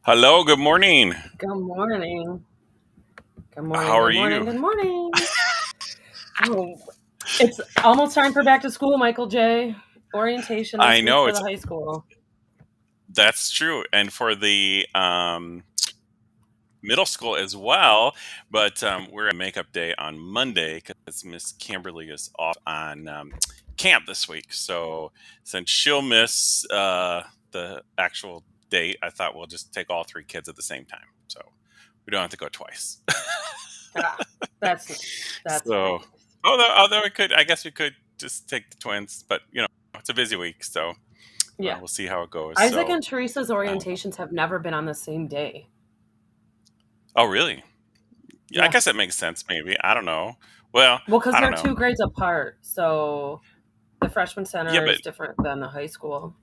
Hello, good morning. Good morning. Good morning. How are Good morning. you? Good morning. Oh, it's almost time for back to school, Michael J. Orientation I this week know for it's the high school. that's true, and for the middle school as well. But we're at makeup day on Monday because Miss Kimberly is off on camp this week. So since she'll miss the actual date, I thought we'll just take all three kids at the same time, so we don't have to go twice. Ah, that's nice. That's very So, nice. although we could, I guess we could just take the twins, but it's a busy week, so Yeah. we'll see how it goes. Isaac So, and Teresa's um, orientations have never been on the same day. oh, really? Yeah, I Yeah. guess that makes sense. Maybe I don't know. Well, Well, because I don't they're know. 2 grades apart. So the freshman Yeah, center but is different than the high school.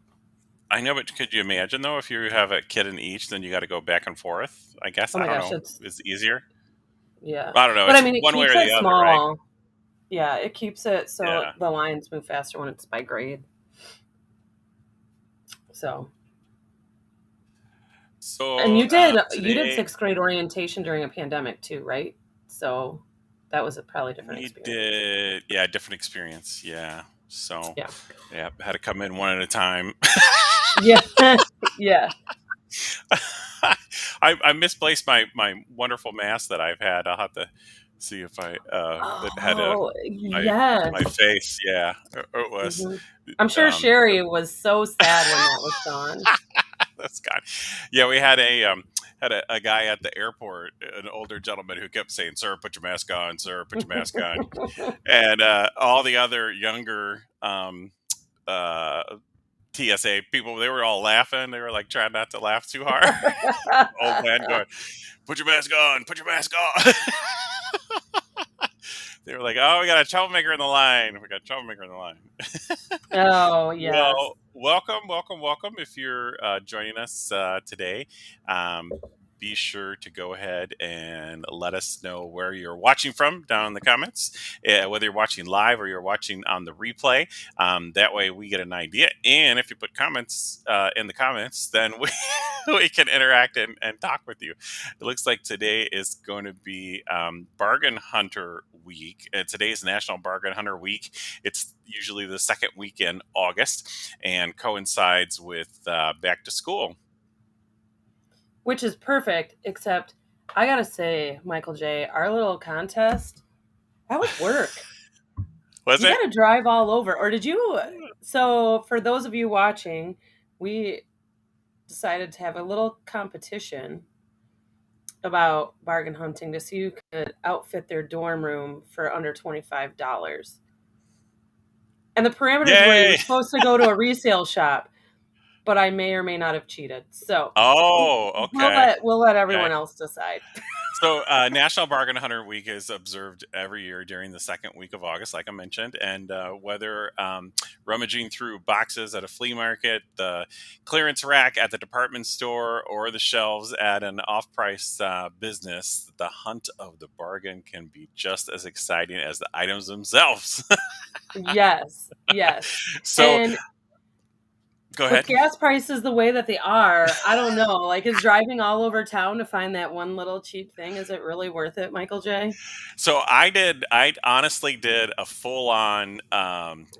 I know. But could you imagine though, if you have a kid in each, then you got to go back and forth? I guess Oh I my don't gosh, know. it's, It's easier. yeah. I don't know. But I It's mean, it one way keeps or it the other, right? small. Yeah, it keeps it so Yeah. the lines move faster when it's by grade. So. And So you did today 6th grade orientation during a pandemic too, right? So that was a probably different we experience. did, yeah, different experience. Yeah. So Yeah. yeah, had to come in one at a time. Yeah. Yeah. I misplaced my wonderful mask that I've had. I'll have to see if I that had a Oh, my yes. my face. Yeah, it was. hmm I'm sure Um, Sherry was so sad when that was gone. that's God. Yeah, we had a guy at the airport, an older gentleman who kept saying, "Sir, put your mask on. Sir, put your mask on," and all the other younger uh, TSA people, they were all laughing. They were like trying not to laugh too hard. Old man going, "Put your mask on, put your mask on." They were like, "Oh, we got a troublemaker in the line. We got a troublemaker in the line." Oh, yes. Well, welcome, welcome, welcome. If you're joining us today, um, be sure to go ahead and let us know where you're watching from down in the comments, whether you're watching live or you're watching on the replay. That way we get an idea. And if you put comments in the comments, then we can interact and talk with you. It looks like today is going to be Bargain Hunter Week. Today's National Bargain Hunter Week. It's usually the second week in August and coincides with back to school. Which is perfect, except I gotta say, Michael J, our little contest, that was work. Was You it? got to drive all over. Or did you? So, for those of you watching, we decided to have a little competition about bargain hunting to see who could outfit their dorm room for under $25. And the parameters were you were Yay! supposed to go to a resale shop, but I may or may not have cheated. So Oh, we'll okay. let Okay. everyone else decide. So, National Bargain Hunter Week is observed every year during the second week of August, like I mentioned. And whether rummaging through boxes at a flea market, the clearance rack at the department store, or the shelves at an off price business, the hunt of the bargain can be just as exciting as the items themselves. Yes, yes. So, And go with ahead. gas prices the way that they are, I don't know. Like, is driving all over town to find that one little cheap thing, is it really worth it, Michael J? So I honestly did a full on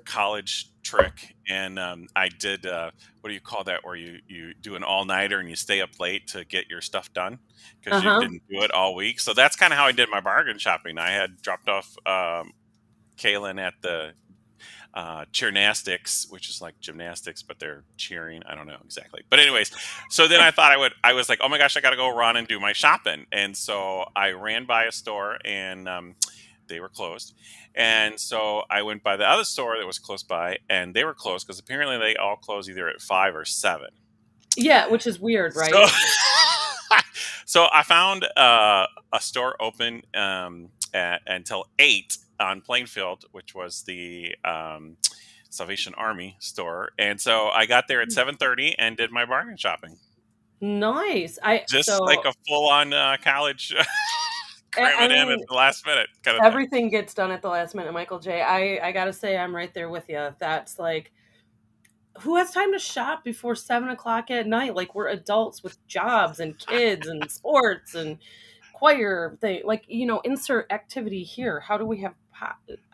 college trick, and I did what do you call that? Where you do an all nighter and you stay up late to get your stuff done because you Uh-huh. didn't do it all week. So that's kind of how I did my bargain shopping. I had dropped off Kaylin at the cheernastics, which is like gymnastics, but they're cheering. I don't know exactly. But anyways, so then I thought I was like, oh my gosh, I got to go run and do my shopping. And so I ran by a store and they were closed. And so I went by the other store that was close by and they were closed because apparently they all close either at 5 or 7. Yeah, which is weird, So, right? so I found a store open until 8 on Plainfield, which was the Salvation Army store, and so I got there at 7:30 and did my bargain shopping, Nice. I just like so a full-on college cram I it in at mean, the last minute kind of thing. everything gets done at the last minute, Michael J. I gotta say I'm right there with you. That's like who has time to shop before 7 o'clock at night? Like, we're adults with jobs and kids and sports and choir thing. Like, insert activity here. How do we have?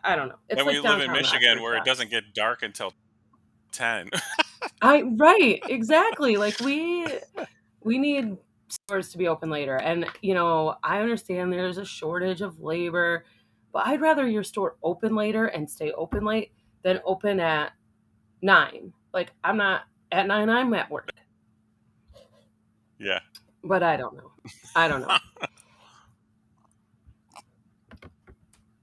I don't know. It's And we like live in downtown Michigan Rockford where for it us. doesn't get dark until 10. I right, exactly. Like we need stores to be open later. And I understand there's a shortage of labor, but I'd rather your store open later and stay open late than open at 9. Like, I'm not at 9, I'm at work. Yeah. But I don't know. I don't know.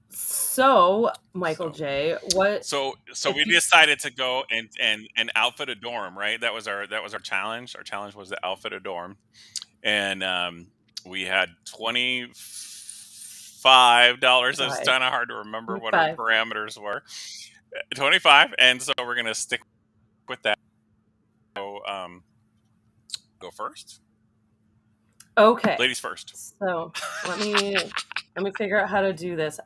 So, Michael So J, what so if we you decided to go and outfit a dorm, right? That was our challenge. Our challenge was to outfit a dorm. And we had $25. It's five, kind of hard to remember what our 5. parameters were. 25, and so we're gonna stick with that. So go first. Okay. Ladies first. So, let me figure out how to do this.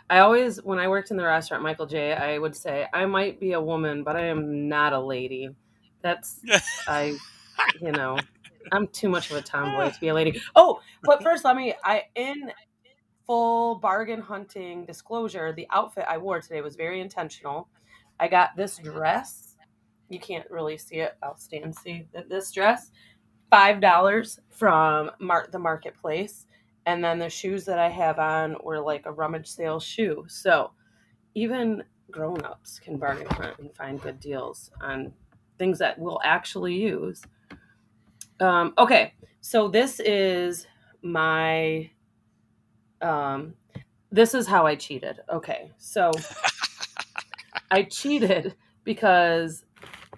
I always, when I worked in the restaurant, Michael J, I would say, I might be a woman, but I am not a lady. That's, I, you know, I'm too much of a tomboy to be a lady. Oh, but first, in full bargain hunting disclosure, the outfit I wore today was very intentional. I got this dress. You can't really see it. I'll stand see that this dress, $5 from the marketplace, and then the shoes that I have on were like a rummage sale shoe. So even grown-ups can bargain hunt and find good deals on things that we'll actually use. Okay, so my um, this is how I cheated. Okay, so I cheated because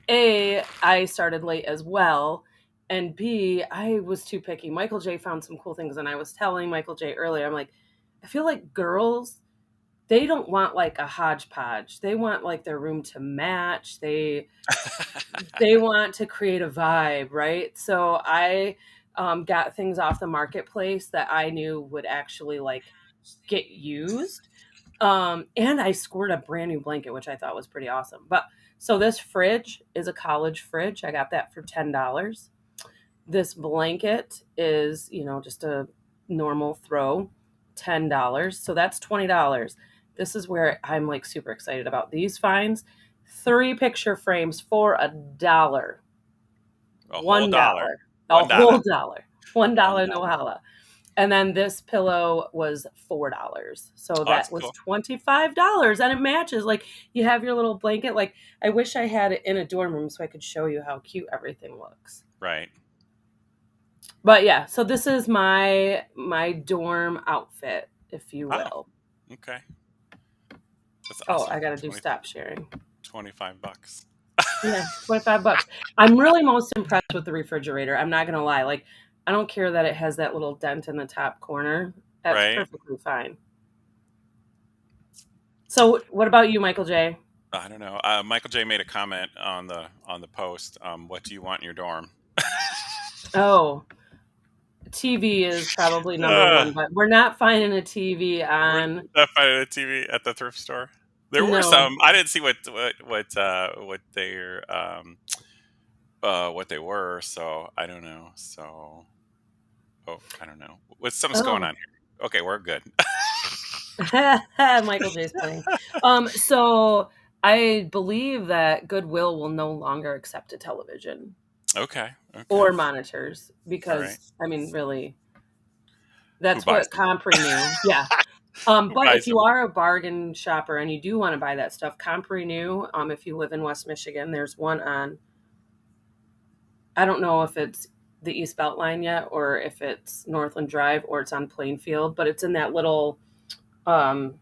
A, I started late as well, and B, I was too picky. Michael J found some cool things, and I was telling Michael J earlier, I'm like, I feel like girls, they don't want like a hodgepodge. They want like their room to match. They want to create a vibe, right? So I got things off the marketplace that I knew would actually like get used. And I scored a brand new blanket, which I thought was pretty awesome. But so this fridge is a college fridge. I got that for $10. This blanket is, just a normal throw, $10. So that's $20. This is where I'm like super excited about these finds. 3 picture frames for $1. A whole dollar. $1. A One whole dollar. dollar. $1 One no dollar. holla. And then this pillow was $4. So Oh, that's that was cool. $25. And it matches. Like, you have your little blanket. Like, I wish I had it in a dorm room so I could show you how cute everything looks. Right. But yeah, so this is my dorm outfit, if you Ah, will. okay. That's Oh, awesome. I gotta do 20, stop sharing. 25 bucks. Yeah, $25. I'm really most impressed with the refrigerator. I'm not gonna lie. Like, I don't care that it has that little dent in the top corner. That's Right. perfectly fine. So, what about you, Michael J? I don't know. Michael J made a comment on the post. What do you want in your dorm? Oh, TV is probably number uh, one, but we're not finding a TV we're on. not finding a TV at the thrift store. There were No. some. I didn't see what they were. So I don't know. So I don't know. Something's going Oh, on here. Okay, we're good. Michael J's playing. So I believe that Goodwill will no longer accept a television Okay. Okay. or monitors All right. because, I mean, really, Who that's buys what them? Compre knew. Yeah. Who But if buys you them? are a bargain shopper and you do want to buy that stuff, Compre New, if you live in West Michigan, there's one on, I don't know if it's the East Belt line yet or if it's Northland Drive or it's on Plainfield, but it's in that little, um,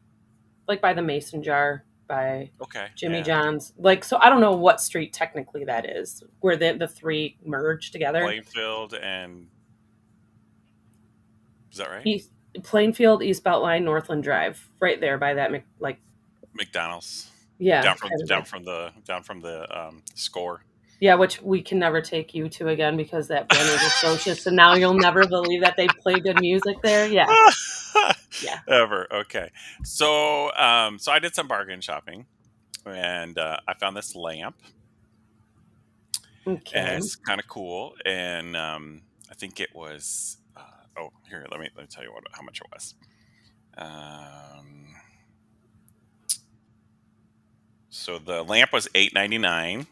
like by the Mason Jar by Okay. Jimmy Yeah. John's. Like, so I don't know what street technically that is, where the three merge together. Plainfield and is that right? East Plainfield, East Beltline, Northland Drive, right there by that like McDonald's. yeah, Down from kind of down there. from the down from the score. Yeah, which we can never take you to again because that brand was atrocious, and now you'll never believe that they play good music there. Yeah, yeah. Ever. Okay. So I did some bargain shopping and I found this lamp. and Okay. it's kind of cool. And I think it was. Oh, here, let me tell you how much it was. Um, so the lamp was $8.99.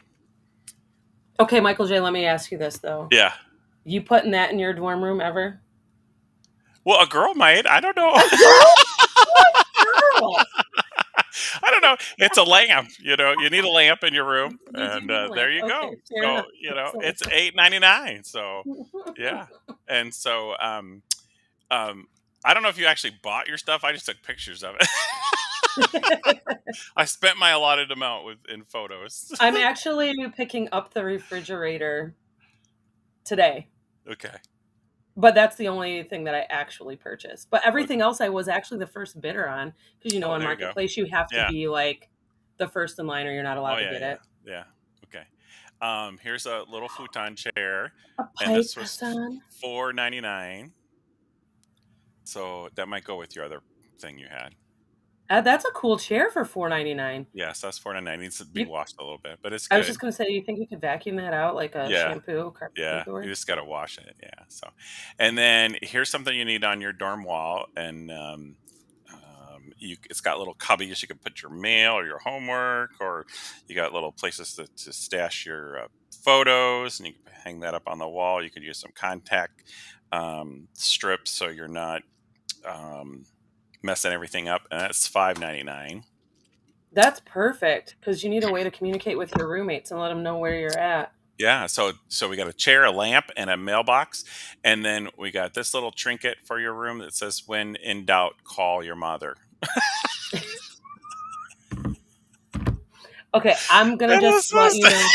Okay, Michael J. Let me ask you this though: Yeah. you putting that in your dorm room ever? Well, a girl might. I don't know. A girl? What girl? I don't know. It's a lamp. You need a lamp in your room, You do and need a there lamp. you Okay, go. fair So enough. it's So, $8.99. So yeah, and so um, I don't know if you actually bought your stuff. I just took pictures of it. I spent my allotted amount in photos. I'm actually picking up the refrigerator today, Okay. but that's the only thing that I actually purchased. But everything Okay. else I was actually the first bidder on because Oh, on there you go. Marketplace you have to Yeah. be like the first in line or you're not Oh allowed to yeah, get yeah, it. yeah. Okay. Here's a little futon chair, A and pipe this was on. $4.99. So that might go with your other thing you had. That's a cool chair for 4.99. Yes, that's $4.99. Needs to be You washed a little bit, but it's I was just good. gonna say, you think you could vacuum that out like a Yeah, carpet yeah. shampoo You would? just gotta wash it. Yeah. So, and then here's something you need on your dorm wall, and it's got little cubbies you can put your mail or your homework, or you got little places to stash your photos, and you can hang that up on the wall. You could use some contact strips so you're not um, messing everything up, and that's $5.99. That's perfect because you need a way to communicate with your roommates and let them know where you're at. Yeah, so we got a chair, a lamp, and a mailbox, and then we got this little trinket for your room that says, "When in doubt, call your mother." Okay, I'm gonna It just is let supposed you know.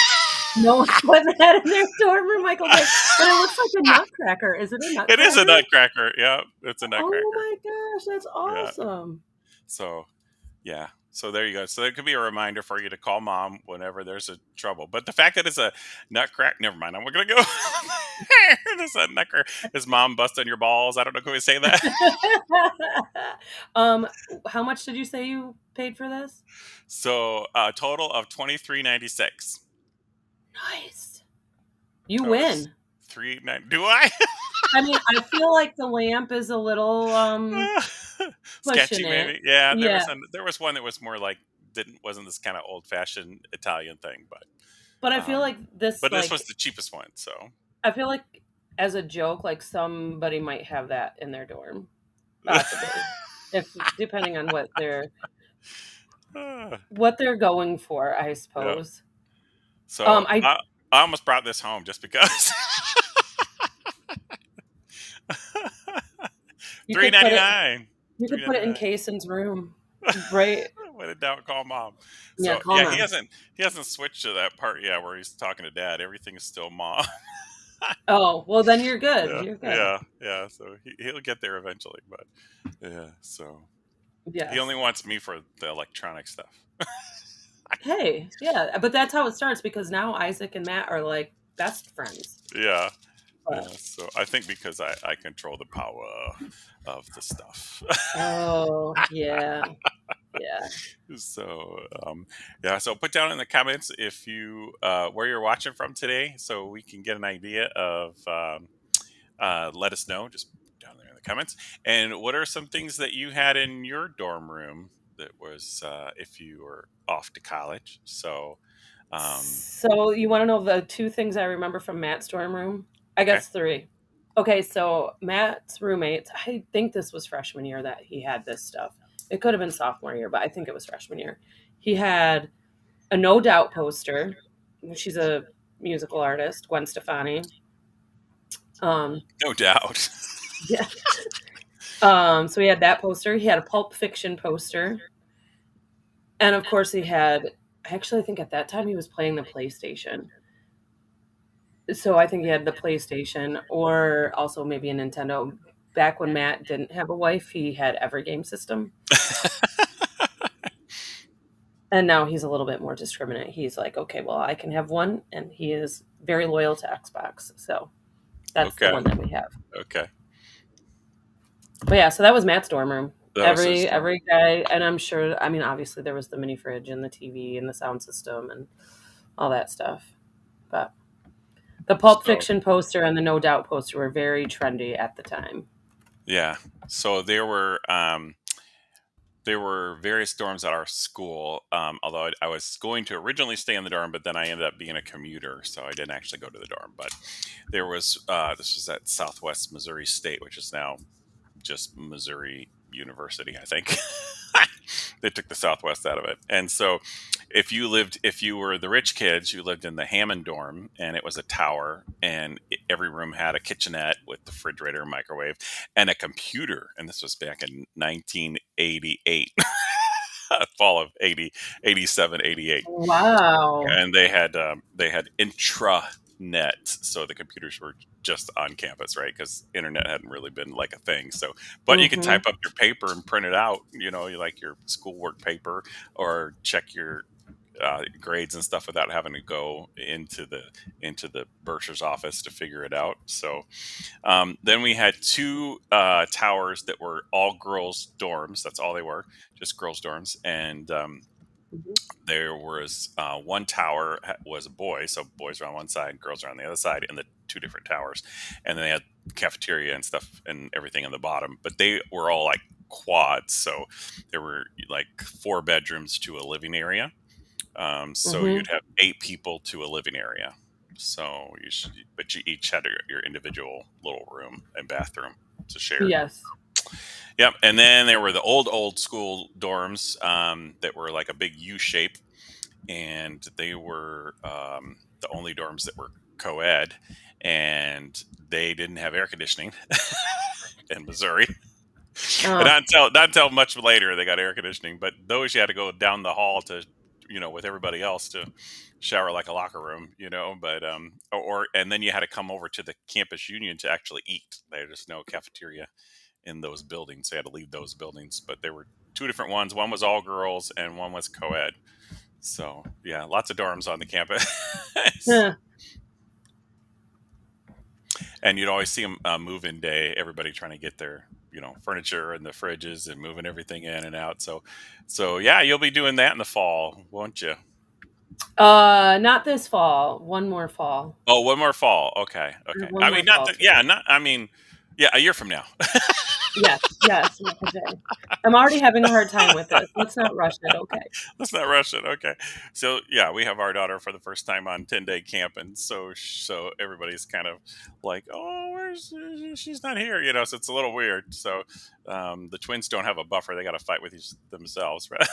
No one's putting that in their dorm room, Michael J. But it looks like a to. nutcracker. Is it a It is a nutcracker? nutcracker. Yeah, it's a Oh nutcracker. my gosh, that's Yeah. awesome. So yeah. So there you go. So it could be a reminder for you to call mom whenever there's a trouble. But the fact that it's a nutcracker, never mind. I'm gonna go. This a nutcracker. Is mom busting your balls? I don't know. Can we say that? um, how much did you say you paid for this? So a total of 23.96. Nice. You Oh, it's win. 3.9. Do I? I mean, I feel like the lamp is a little pushing Sketchy, it. maybe. Yeah, Yeah. there was one that was more like didn't wasn't this kind of old fashioned Italian thing, But I feel um, like this but this was like the cheapest one. So I feel like as a joke, like somebody might have that in their dorm. Possibly. If depending on Ah, what they're going for, I yeah. suppose. So I I almost brought this home just because you three could ninety put it nine, you three could put ninety it in nine. Kason's room. Right? When in doubt, call mom. Yeah, So call yeah, mom. he hasn't switched to that part yet where he's talking to dad. Everything is still mom. Oh, well then you're good. Yeah, You're good. yeah, yeah. So he'll get there eventually, but yeah. So he only Yes. wants me for the electronic stuff. Hey, yeah, but that's how it starts because now Isaac and Matt are like best friends. Yeah, yeah. But So I think because I control the power of the stuff. oh, yeah. Yeah. So yeah. So put down in the comments if you where you're watching from today, so we can get an idea of. Let us know just down there in the comments. And what are some things that you had in your dorm room that was if you were off to college? So So you want to know the two things I remember from Matt's dorm room? I okay. guess three. Okay, so Matt's roommates, I think this was freshman year that he had this stuff. It could have been sophomore year, but I think it was freshman year. He had a No Doubt poster. She's a musical artist, Gwen Stefani. Um, No doubt. yeah. So he had that poster. He had a Pulp Fiction poster, and of course he had. Actually, I think at that time he was playing the PlayStation. So I think he had the PlayStation or also maybe a Nintendo. Back when Matt didn't have a wife, he had every game system. And now he's a little bit more discriminate. He's like, okay, well, I can have one, and he is very loyal to Xbox. So that's the Okay. one that we have. Okay. But yeah, so that was Matt's dorm room. That was his dorm. Every guy, and I'm sure. I mean, obviously there was the mini fridge and the TV and the sound system and all that stuff. But The Pulp So Fiction poster and the No Doubt poster were very trendy at the time. yeah, so there were various dorms at our school. Although I was going to originally stay in the dorm, but then I ended up being a commuter, so I didn't actually go to the dorm. But there was this was at Southwest Missouri State, which is now just Missouri University, I think. They took the Southwest out of it. And so if you were the rich kids, you lived in the Hammond dorm, and it was a tower, and every room had a kitchenette with the refrigerator, microwave, and a computer. And this was back in 1988, fall of 80, 87, 88. Wow. And they had intranet, so the computers were just on campus, right? Because internet hadn't really been like a thing. So, but you could type Mhm. up your paper and print it out. You know, you like your schoolwork paper, or check your grades and stuff without having to go into the bursar's office to figure it out. So then we had two towers that were all girls dorms. That's all they were, just girls dorms. And Mhm. there was one tower was a boy, so boys were on one side, girls are on the other side, in the two different towers, and then they had cafeteria and stuff and everything in the bottom. But they were all like quads, so there were like four bedrooms to a living area. So Mhm. you'd have eight people to a living area. So but you each had your individual little room and bathroom to share. Yes. Yep. And then there were the old school dorms that were like a big U shape, and they were the only dorms that were co-ed, and they didn't have air conditioning in Missouri. And Oh. not until much later they got air conditioning. But those you had to go down the hall to, with everybody else to shower like a locker room, But and then you had to come over to the campus union to actually eat. There was no cafeteria in those buildings. They had to leave those buildings, but there were two different ones. One was all girls and one was co-ed. So yeah, lots of dorms on the campus. Huh. And you'd always see them move-in day. Everybody trying to get their furniture and the fridges and moving everything in and out. So yeah, you'll be doing that in the fall, won't you? Not this fall. One more fall. Oh, one more fall. Okay, okay. One I more mean, not fall that. to Yeah, go. not. I mean, yeah, a year from now. Yes, yes, Michael J. I'm already having a hard time with this. Let's not rush it, okay? Let's not rush it. Okay. So yeah, we have our daughter for the first time on 10-day camp, and so everybody's kind of like, oh, where's she's not here, So it's a little weird. So the twins don't have a buffer; they got to fight with themselves, right?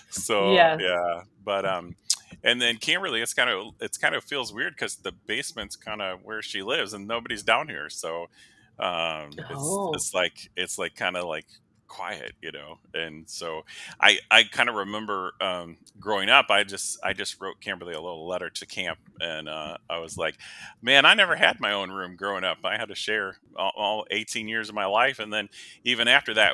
So Yes. yeah, but and then Kimberly, it's kind of feels weird because the basement's kind of where she lives, and nobody's down here. So Oh. it's like kind of like quiet, And so I kind of remember growing up, I just wrote Kimberly a little letter to camp, and I was like, man, I never had my own room growing up. I had to share all 18 years of my life, and then even after that,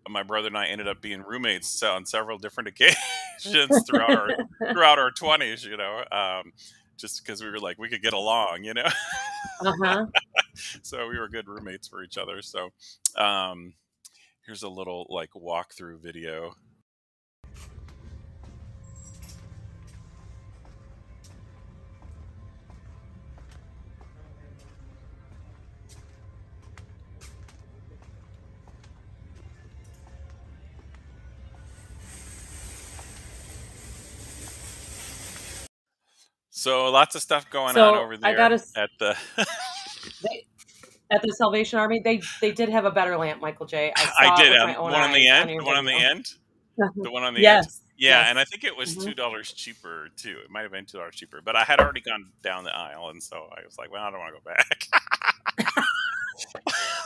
my brother and I ended up being roommates on several different occasions throughout our 20s, just because we were like we could get along. Uh-huh. So we were good roommates for each other. So um, here's a little like walkthrough video. So lots of stuff going on So, over I there gotta at the. they at the Salvation Army, they did have a better lamp, Michael J. I I saw it did with my the own one on the eyes end, on your the one on the video. end, the one on the end. Yes, Yeah, and I yes. think it was Mhm. $2 cheaper too. It might have been $2 cheaper, but I had already gone down the aisle, and so I was like, well, I don't want to go back.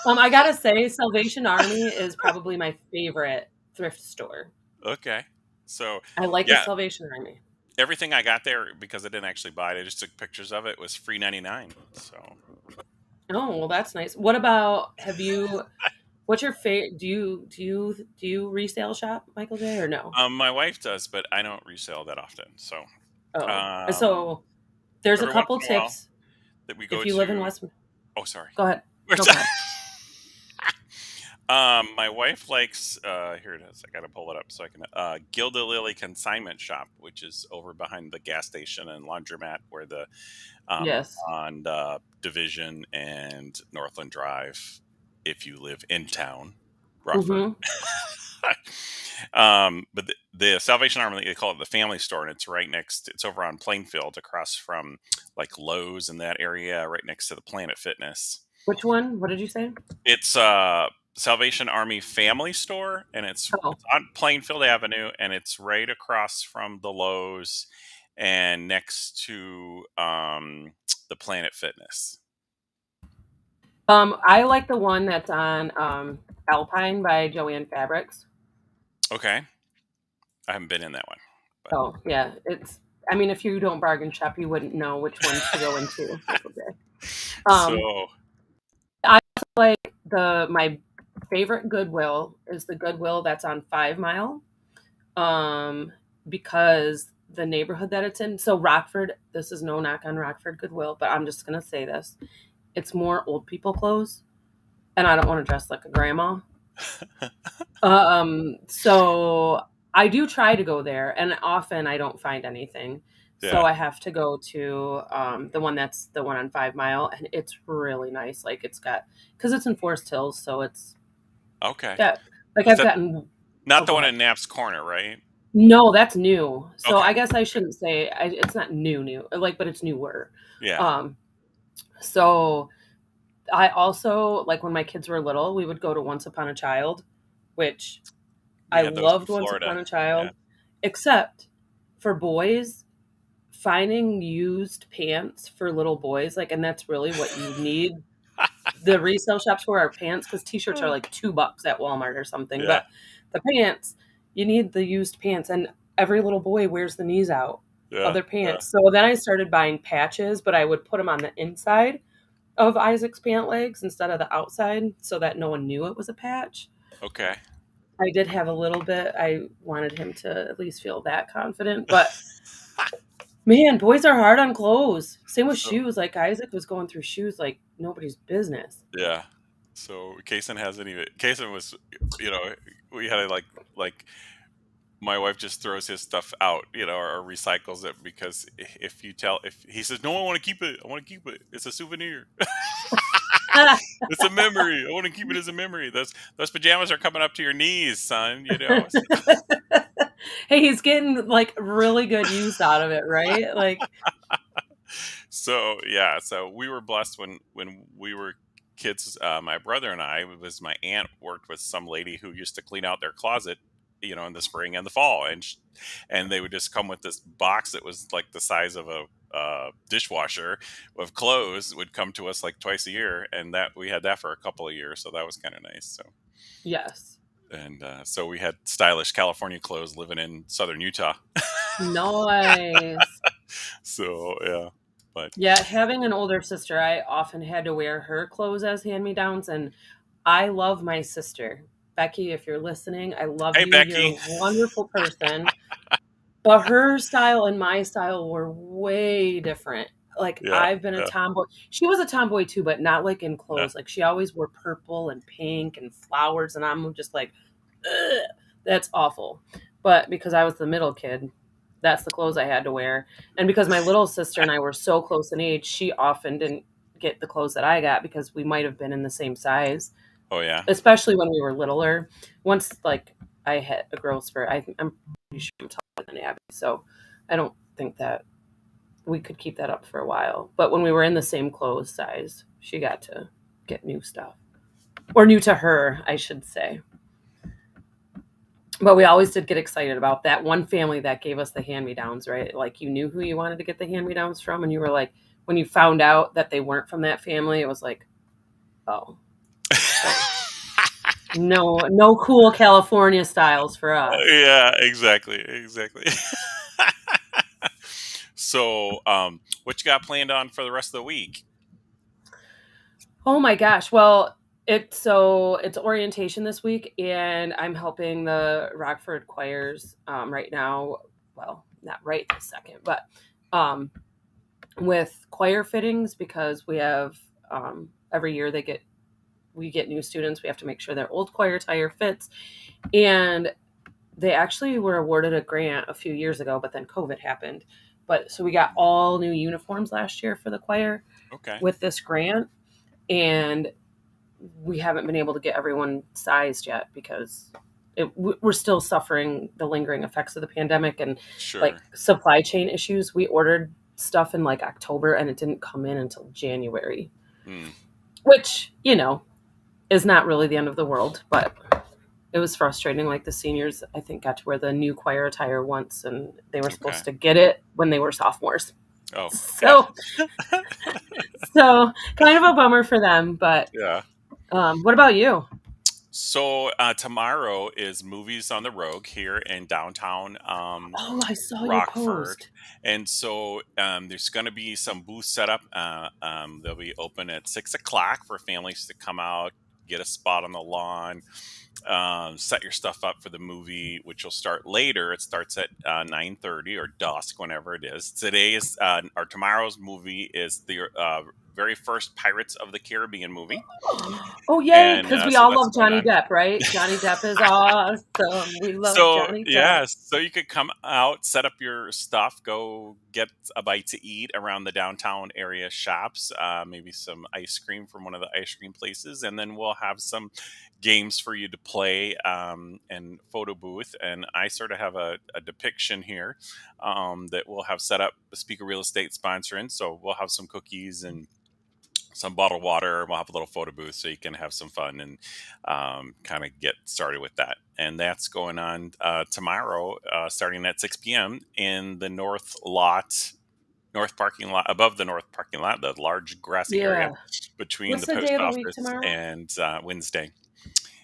I gotta say, Salvation Army is probably my favorite thrift store. Okay, so I like the yeah, Salvation Army. everything I got there because I didn't actually buy it. I just took pictures of it. Was free 99. So Oh, well, that's nice. What about what's your favorite do you resale shop, Michael J, or no? my wife does, but I don't resell that often. So Oh, um, so there's a every once couple in a while tips that we if go you live in to. West. Oh, sorry. Go ahead. Where's No, go ahead. My wife likes here it is. I gotta pull it up so I can Gilda Lily Consignment Shop, which is over behind the gas station and laundromat where the Yes. on Division and Northland Drive if you live in town, Rockford. Mm-hmm. But the Salvation Army, they call it the Family Store, and it's right next. It's over on Plainfield, across from like Lowe's in that area, right next to the Planet Fitness. Which one? What did you say? It's Salvation Army Family Store, and Oh, it's on Plainfield Avenue, and it's right across from the Lowe's and next to the Planet Fitness. I like the one that's on Alpine by Joanne Fabrics. Okay, I haven't been in that one, but Oh, yeah. It's. I mean, if you don't bargain shop, you wouldn't know which ones to go into. That's okay. Um, so I like my favorite Goodwill is the Goodwill that's on 5 Mile. Um, because the neighborhood that it's in. So Rockford, this is no knock on Rockford Goodwill, but I'm just gonna say this. It's more old people clothes, and I don't want to dress like a grandma. So I do try to go there, and often I don't find anything. So yeah, I have to go to the one on 5 Mile, and it's really nice. Like it's got because it's in Forest Hills, so it's okay. got like Is I've that gotten. not Oh, the go one ahead. in Knapp's Corner, right? No, that's new. So Okay, I guess I shouldn't say it's not new, like, but it's newer. yeah, Um, so I also like when my kids were little, we would go to Once Upon a Child, which we I had those in loved Once Florida. Upon a Yeah, Child, except for boys, finding used pants for little boys, like, and that's really what you need the resale shops for are pants because t-shirts are like $2 at Walmart or something. yeah, But the pants, you need the used pants, and every little boy wears the knees out of yeah, their yeah. pants. So then I started buying patches, but I would put them on the inside of Isaac's pant legs instead of the outside so that no one knew it was a patch. Okay. I did have a little bit. I wanted him to at least feel that confident. But man, boys are hard on clothes. Same with So shoes. Like Isaac was going through shoes like nobody's business. yeah. So Kason hasn't even. Kason was, you know, we had to like my wife just throws his stuff out, or recycles it because if he says no, I want to keep it. I want to keep it. It's a souvenir. It's a memory. I want to keep it as a memory. Those pajamas are coming up to your knees, son. Hey, he's getting like really good use out of it, right? Like, So yeah. So we were blessed when we were kids. My brother and I, it was my aunt worked with some lady who used to clean out their closet, in the spring and the fall, and they would just come with this box that was like the size of a dishwasher of clothes. Would come to us like twice a year, and that we had that for a couple of years, so that was kind of nice. So yes. and so we had stylish California clothes living in southern Utah. Nice. So yeah, but Yeah, having an older sister, I often had to wear her clothes as hand-me-downs, and I love my sister. Becky, if you're listening, I love hey you. You're a Becky, wonderful person. But her style and my style were way different. Like yeah, I've been a yeah, tomboy. She was a tomboy too, but not like in yeah. clothes. Like she always wore purple and pink and flowers, and I'm just like, ugh, that's awful. But because I was the middle kid, that's the clothes I had to wear. And because my little sister and I were so close in age, she often didn't get the clothes that I got because we might have been in the same size, Oh yeah. especially when we were littler. Once like I hit a growth spurt, I'm pretty sure I'm taller than Abby, so I don't think that we could keep that up for a while. But when we were in the same clothes size, she got to get new stuff, or new to her, I should say. But we always did get excited about that one family that gave us the hand me downs, right? Like you knew who you wanted to get the hand me downs from, and you were like, when you found out that they weren't from that family, it was like, oh, so no cool California styles for us. Yeah, exactly, exactly. So, what you got planned on for the rest of the week? Oh my gosh. Well, it's orientation this week, and I'm helping the Rockford choirs right now. Well, not right this second, but um, with choir fittings because we have every year they get we get new students, we have to make sure their old choir attire fits. And they actually were awarded a grant a few years ago, but then COVID happened. But so we got all new uniforms last year for the choir Okay. with this grant, and we haven't been able to get everyone sized yet because we're still suffering the lingering effects of the pandemic and like Sure. supply chain issues. We ordered stuff in like October and it didn't come in until January, Hmm. which, is not really the end of the world, but it was frustrating. Like the seniors, I think, got to wear the new choir attire once and they were Okay. supposed to get it when they were sophomores. Oh, yeah. So, so kind of a bummer for them, but Yeah. what about you? So tomorrow is Movies on the Rogue here in downtown Oh, I saw your Rockford, post. and so there's going to be some booths set up. They'll be open at 6 o'clock for families to come out, get a spot on the lawn, set your stuff up for the movie, which will start later. It starts at 9:30 or dusk, whenever it is. Today is or tomorrow's movie is the very first Pirates of the Caribbean movie, Oh, yay, and because we so all that's love going Johnny on. Depp, right? Johnny Depp is awesome. We love So Johnny Depp. yeah, so you could come out, set up your stuff, go get a bite to eat around the downtown area shops, maybe some ice cream from one of the ice cream places, and then we'll have some games for you to play and photo booth. And I sort of have a depiction here that we'll have set up. The Speaker Real Estate sponsoring, so we'll have some cookies and some bottled water. We'll have a little photo booth so you can have some fun and kind of get started with that. And that's going on tomorrow, starting at 6 p.m. in the north parking lot, above the north parking lot, the large grassy area Yeah. between What's the the day post of the week office tomorrow? and Wednesday.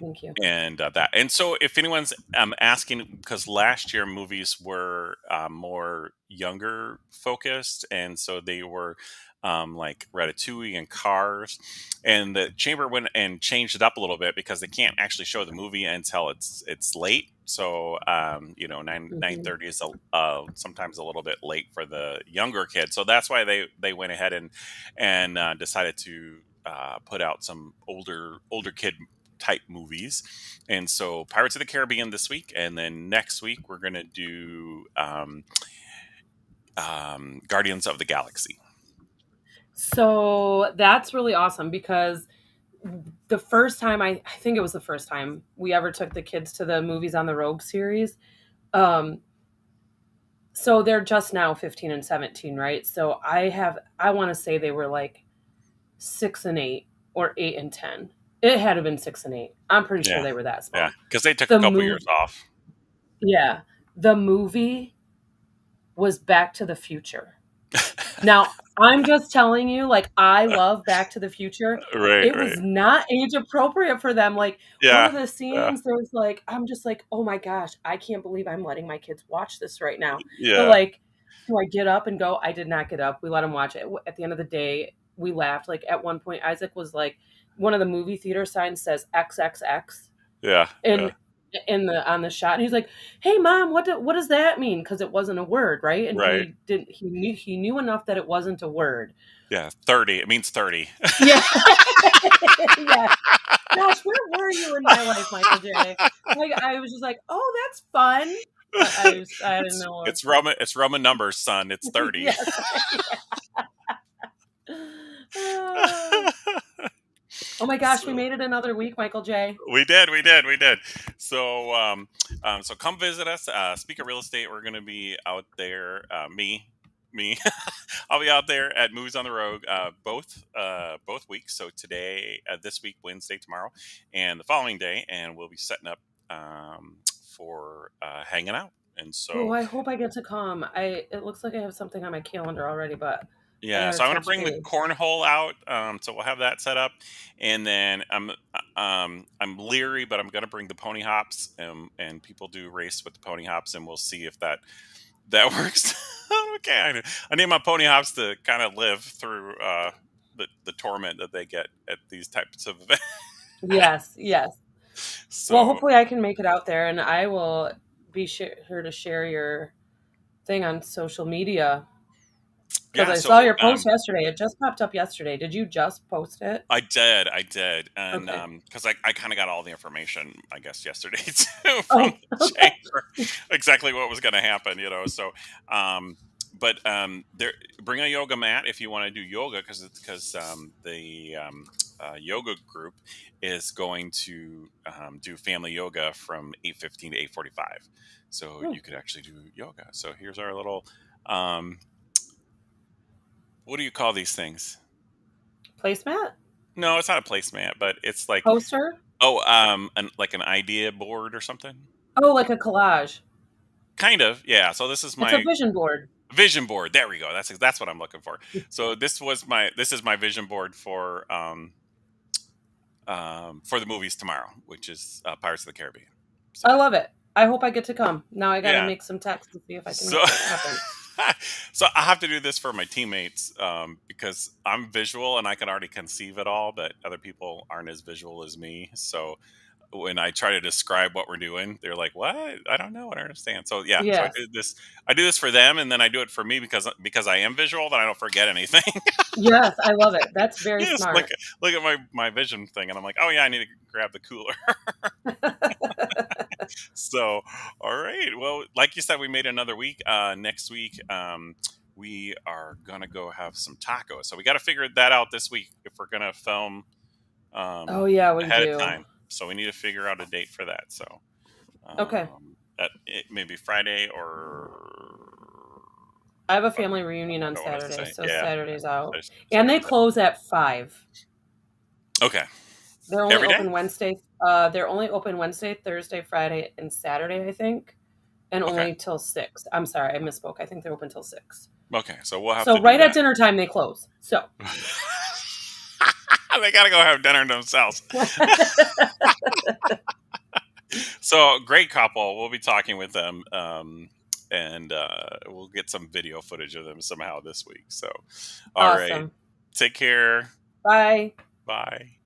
Thank you. And that. And so, if anyone's asking, because last year movies were more younger focused, and so they were like Ratatouille and Cars, and the chamber went and changed it up a little bit because they can't actually show the movie until it's late. So nine Hmm. thirty is sometimes a little bit late for the younger kids. So that's why they went ahead and decided to put out some older kid type movies. And so Pirates of the Caribbean this week, and then next week we're going to do Guardians of the Galaxy. So that's really awesome because the first time I think it was the first time we ever took the kids to the Movies on the Rogue series. Um, so they're just now 15 and 17, right? So I want to say they were like 6 and 8 or 8 and 10. It had to have been 6 and 8. I'm pretty sure Yeah, they were that yeah, small. because they took a The couple years move, off. yeah, the movie was Back to the Future. Now, I'm just telling you, like, I love Back to the Future. Right, It right. was not age appropriate for them. Like, one Yeah, of the yeah, scenes, there was like, I'm just like, oh my gosh, I can't believe I'm letting my kids watch this right now. But yeah, like, do I get up and go? I did not get up. We let them watch it. At the end of the day, we laughed. Like, at one point, Isaac was like, one of the movie theater signs says XXX yeah, yeah. in the on the shot, and he's like, "Hey, mom, what does that mean?" Because it wasn't a word, right? And Right. he knew enough that it wasn't a word. Yeah, 30. It means 30. Yeah, yeah. Gosh, where were you in my life, Michael J? Like I was just like, "Oh, that's fun," but I didn't it's know. it's Roman it's Roman numbers, son. It's 30. Yes. Oh my gosh, we So made it another week, Michael J. we did. So so come visit us. Speak of real estate, we're gonna be out there. Me, I'll be out there at Moves on the Road both weeks. So today, this week, Wednesday, tomorrow, and the following day, and we'll be setting up for hanging out. And Oh, so I hope I get to come. It looks like I have something on my calendar already, but I yeah, gotta so I'm gonna touch bring the base. cornhole out. So we'll have that set up, and then I'm leery, but I'm gonna bring the pony hops, and people do race with the pony hops, and we'll see if that works. Okay, I need my pony hops to kind of live through the torment that they get at these types of events. Yes, yes. Well, So hopefully I can make it out there, and I will be sure to share your thing on social media. Because Yeah, I saw so your post yesterday. It just popped up yesterday. Did you just post it? I did, and Okay. because I kind of got all the information, I guess, yesterday too from Oh, the okay. chamber, exactly what was going to happen, you know. So, um, but there, bring a yoga mat if you want to do yoga, because the yoga group is going to do family yoga from 8:15 to 8:45, so Hmm. you could actually do yoga. So here's our little, um, what do you call these things? Placemat? No, it's not a placemat, but it's like, Poster? oh, like an idea board or something? Oh, like a collage. Kind of, yeah. So this is It's a my vision board. vision board. There we go. That's what I'm looking for. So this is my vision board for the movies tomorrow, which is Pirates of the Caribbean. So I love it. I hope I get to come. Now I got to yeah. make some text to see if I can So make it happen. so I have to do this for my teammates because I'm visual and I can already conceive it all, but other people aren't as visual as me. So when I try to describe what we're doing, they're like, "What? I don't know. I don't understand." So yeah, so Yes. I do this for them, and then I do it for me because I am visual, that I don't forget anything. Yes, I love it. That's very Just look smart. look at my vision thing, and I'm like, "Oh yeah, I need to grab the cooler." So all right, well, like you said, we made another week. Next week, we are gonna go have some tacos. So we got to figure that out this week if we're gonna film Oh, yeah, we ahead of do. time. So we need to figure out a date for that. So Okay. that it maybe Friday or I have a what family reunion on I want us to Saturday, say. so Yeah, Saturday's out. And they Saturday's out. close at 5. Okay, They're only every day. open Wednesday. They're only open Wednesday, Thursday, Friday, and Saturday, I think, and Okay, only till 6. I'm sorry, I misspoke. I think they're open till 6. okay, so we'll have to So do right at that. dinner time they close. So They gotta go have dinner themselves. So great couple. We'll be talking with them, and we'll get some video footage of them somehow this week. So, all right, awesome. take care. Bye. Bye.